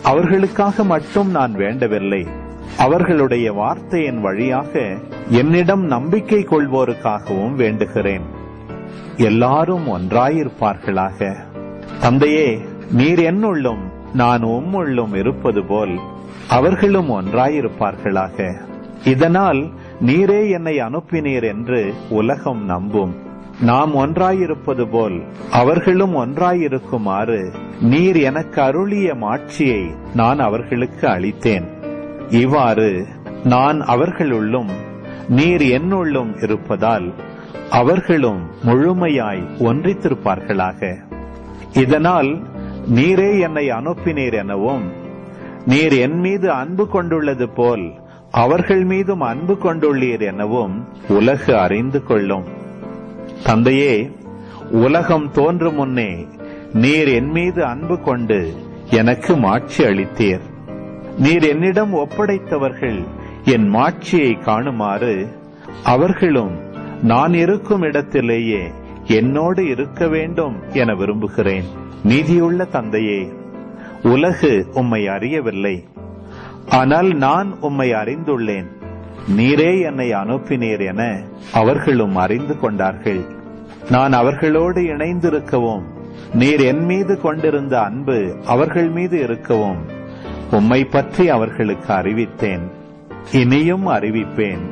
அவர்களுக்காக மட்டும் நான் வேண்டவில்லை, அவர்களுடைய வார்த்தையின் வழியாக என்னிடம் நம்பிக்கை கொள்வோருக்காகவும் வேண்டுகிறேன். எல்லாரும் ஒன்றாயிருப்பார்களாக. தந்தையே, நீர் என்னுள்ளும் நான் உம்முள்ளும் இருப்பது போல் அவர்களும் ஒன்றாயிருப்பார்களாக. இதனால் நீரே என்னை அனுப்பினீர் என்று உலகம் நம்பும். நாம் ஒன்றாயிருப்பது போல் அவர்களும் ஒன்றாயிருக்குமாறு நீர் எனக்கு அருளிய மாட்சியை நான் அவர்களுக்கு அளித்தேன். இவ்வாறு நான் அவர்களுள்ளும் நீர் என்னுள்ளும் இருப்பதால் அவர்களும் முழுமையாய் ஒன்றித்திருப்பார்களாக. இதனால் நீரே என்னை அனுப்பினீர் எனவும், நீர் என் மீது அன்பு கொண்டுள்ளது போல் அவர்கள் மீதும் அன்பு கொண்டுள்ளீர் எனவும் உலகு அறிந்து கொள்ளும். தந்தையே, உலகம் தோன்றும் முன்னே நீர் என் மீது அன்பு கொண்டு எனக்கு மாட்சி அளித்தீர். நீர் என்னிடம் ஒப்படைத்தவர்கள் என் மாட்சியை காணுமாறு அவர்களும் நான் இருக்கும் இடத்திலேயே என்னோடு இருக்க வேண்டும் என விரும்புகிறேன். நீதியுள்ள தந்தையே, உலகு உம்மை அறியவில்லை, ஆனால் நான் உம்மை அறிந்துள்ளேன். நீரே என்னை அனுப்பினீர் என அவர்களும் அறிந்து கொண்டார்கள். நான் அவர்களோடு இணைந்திருக்கவும் நீர் என் மீது கொண்டிருந்த அன்பு அவர்கள் மீது இருக்கவும் உம்மை பற்றி அவர்களுக்கு அறிவித்தேன், இனியும் அறிவிப்பேன்.